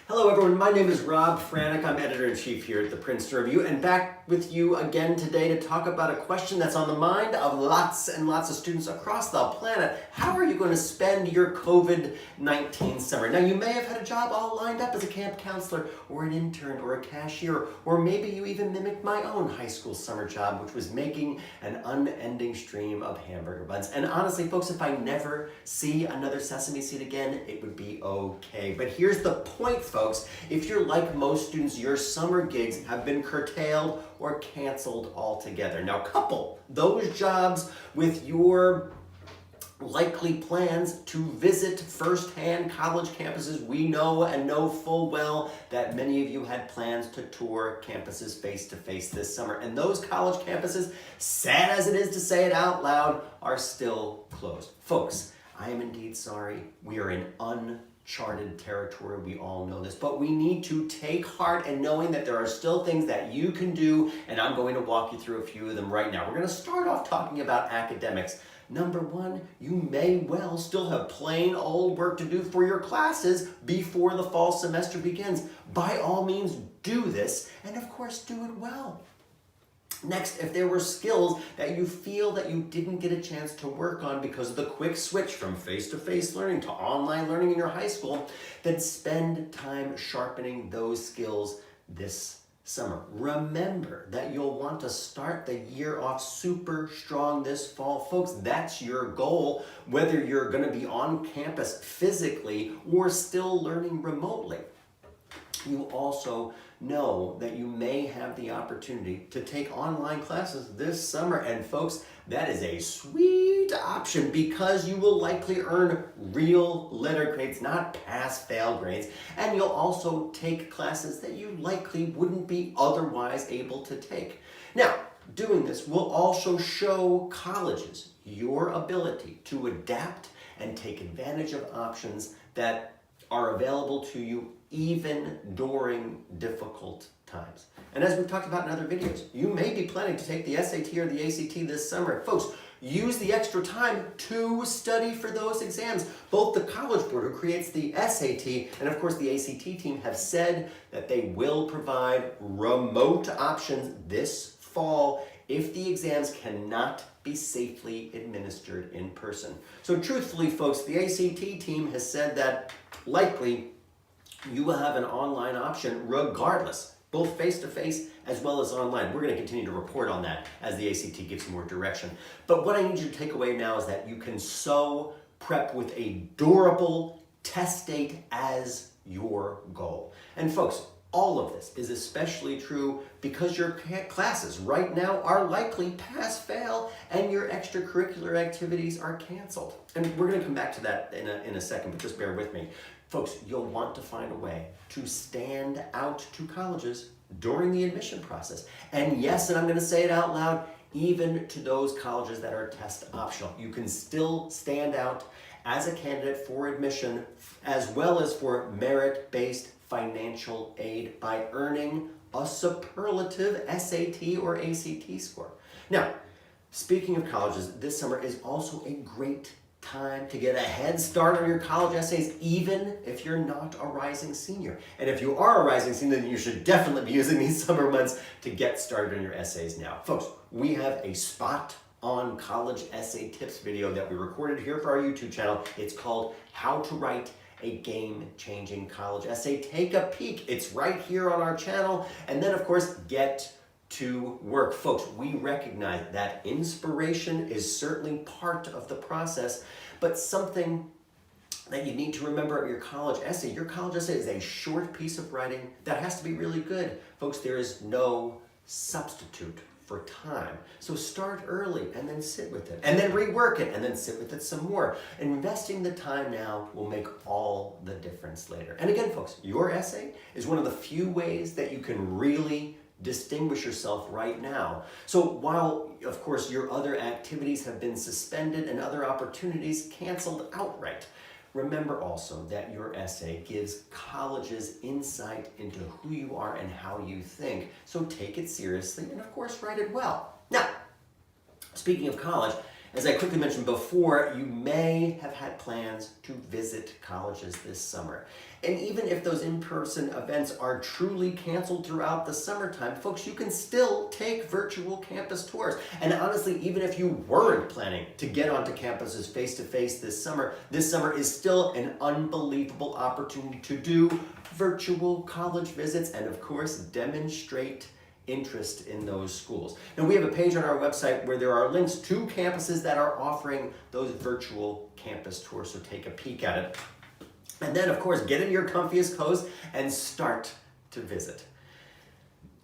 Hello everyone, my name is Rob Franek. I'm editor-in-chief here at the Princeton Review and back with you again today to talk about a question that's on the mind of lots and lots of students across the planet. How are you going to spend your COVID-19 summer? Now you may have had a job all lined up as a camp counselor or an intern or a cashier, or maybe you even mimicked my own high school summer job, which was making an unending stream of hamburger buns. And honestly folks, if I never see another sesame seed again, it would be okay. But here's the point, folks. If you're like most students, your summer gigs have been curtailed or canceled altogether. Now couple those jobs with your likely plans to visit firsthand college campuses. We know and know full well that many of you had plans to tour campuses face-to-face this summer. And those college campuses, sad as it is to say it out loud, are still closed. Folks, I am indeed sorry. We are in uncharted territory, we all know this, but we need to take heart in knowing that there are still things that you can do, and I'm going to walk you through a few of them right now. We're going to start off talking about academics. Number one, you may well still have plain old work to do for your classes before the fall semester begins. By all means, do this, and of course, do it well. Next, if there were skills that you feel that you didn't get a chance to work on because of the quick switch from face-to-face learning to online learning in your high school, then spend time sharpening those skills this summer. Remember that you'll want to start the year off super strong this fall. Folks, that's your goal, whether you're going to be on campus physically or still learning remotely. You also know that you may have the opportunity to take online classes this summer. And folks, that is a sweet option because you will likely earn real letter grades, not pass-fail grades. And you'll also take classes that you likely wouldn't be otherwise able to take. Now, doing this will also show colleges your ability to adapt and take advantage of options that are available to you even during difficult times. And as we've talked about in other videos, you may be planning to take the SAT or the ACT this summer. Folks, use the extra time to study for those exams. Both the College Board, who creates the SAT, and of course the ACT team have said that they will provide remote options this fall if the exams cannot be safely administered in person. So truthfully, folks, the ACT team has said that likely you will have an online option regardless, both face-to-face as well as online. We're going to continue to report on that as the ACT gives more direction. But what I need you to take away now is that you can so prep with a durable test date as your goal. And folks, all of this is especially true because your classes right now are likely pass-fail and your extracurricular activities are canceled. And we're going to come back to that in a second, but just bear with me. Folks, you'll want to find a way to stand out to colleges during the admission process. And yes, and I'm going to say it out loud, even to those colleges that are test optional. You can still stand out as a candidate for admission as well as for merit-based financial aid by earning a superlative SAT or ACT score. Now, speaking of colleges, this summer is also a great time to get a head start on your college essays, even if you're not a rising senior. And if you are a rising senior, then you should definitely be using these summer months to get started on your essays now. Folks, we have a spot on college essay tips video that we recorded here for our YouTube channel. It's called How to Write a Game-Changing College Essay. Take a peek. It's right here on our channel. And then, of course, get to work. Folks, we recognize that inspiration is certainly part of the process, but something that you need to remember of your college essay. Your college essay is a short piece of writing that has to be really good. Folks, there is no substitute for time. So start early and then sit with it and then rework it and then sit with it some more. Investing the time now will make all the difference later. And again, folks, your essay is one of the few ways that you can really distinguish yourself right now. So while, of course, your other activities have been suspended and other opportunities canceled outright, remember also that your essay gives colleges insight into who you are and how you think. So take it seriously and, of course, write it well. Now, speaking of college, As I quickly mentioned before, you may have had plans to visit colleges this summer. And even if those in-person events are truly canceled throughout the summertime, folks, you can still take virtual campus tours. And honestly, even if you weren't planning to get onto campuses face-to-face this summer is still an unbelievable opportunity to do virtual college visits and, of course, demonstrate interest in those schools. Now, we have a page on our website where there are links to campuses that are offering those virtual campus tours, so take a peek at it. And then, of course, get in your comfiest clothes and start to visit.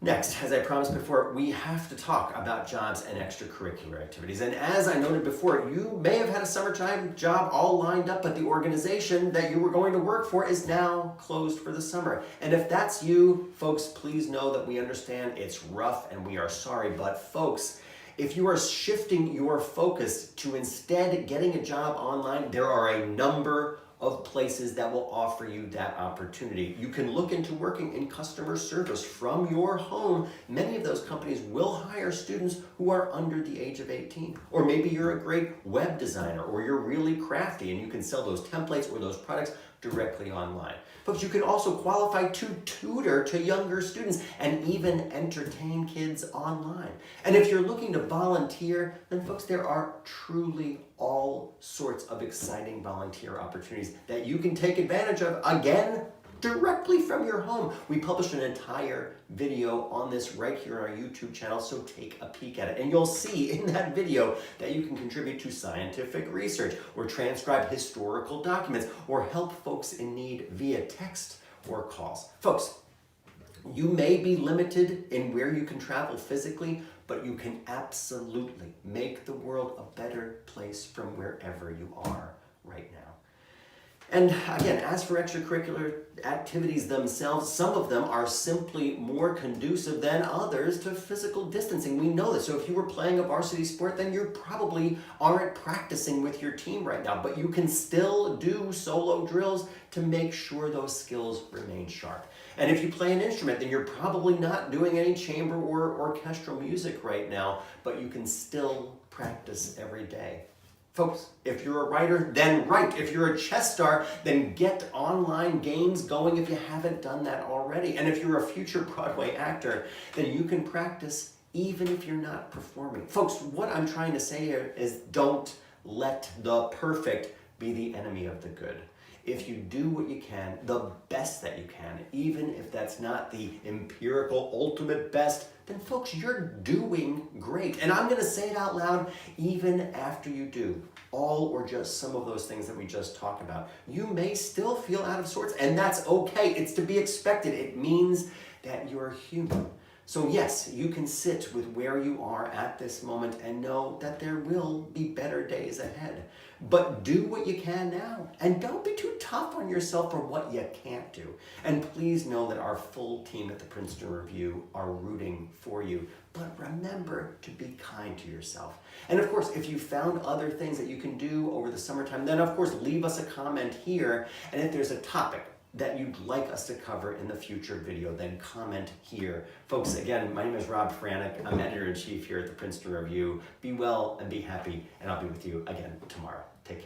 Next, as I promised before, we have to talk about jobs and extracurricular activities. And as I noted before, you may have had a summertime job all lined up, but the organization that you were going to work for is now closed for the summer. And if that's you, folks, please know that we understand it's rough and we are sorry. But folks, if you are shifting your focus to instead getting a job online, there are a number of places that will offer you that opportunity. You can look into working in customer service from your home. Many of those companies will hire students who are under the age of 18. Or maybe you're a great web designer, or you're really crafty and you can sell those templates or those products directly online. Folks, you can also qualify to tutor to younger students and even entertain kids online. And if you're looking to volunteer, then folks, there are truly all sorts of exciting volunteer opportunities that you can take advantage of, again, directly from your home. We published an entire video on this right here on our YouTube channel, so take a peek at it. And you'll see in that video that you can contribute to scientific research, or transcribe historical documents, or help folks in need via text or calls. Folks, you may be limited in where you can travel physically, but you can absolutely make the world a better place from wherever you are right now. And again, as for extracurricular activities themselves, some of them are simply more conducive than others to physical distancing. We know this. So if you were playing a varsity sport, then you probably aren't practicing with your team right now, but you can still do solo drills to make sure those skills remain sharp. And if you play an instrument, then you're probably not doing any chamber or orchestral music right now, but you can still practice every day. Folks, if you're a writer, then write. If you're a chess star, then get online games going if you haven't done that already. And if you're a future Broadway actor, then you can practice even if you're not performing. Folks, what I'm trying to say here is don't let the perfect be the enemy of the good. If you do what you can, the best that you can, even if that's not the empirical ultimate best, then folks, you're doing great. And I'm gonna say it out loud, even after you do all or just some of those things that we just talked about. You may still feel out of sorts, and that's okay. It's to be expected. It means that you're human. So yes, you can sit with where you are at this moment and know that there will be better days ahead. But do what you can now, and don't be too tough on yourself for what you can't do. And please know that our full team at the Princeton Review are rooting for you. But remember to be kind to yourself. And of course, if you found other things that you can do over the summertime, then of course leave us a comment here. And if there's a topic that you'd like us to cover in the future video, then comment here. Folks, again, my name is Rob Franek. I'm Editor-in-Chief here at the Princeton Review. Be well and be happy, and I'll be with you again tomorrow. Take care.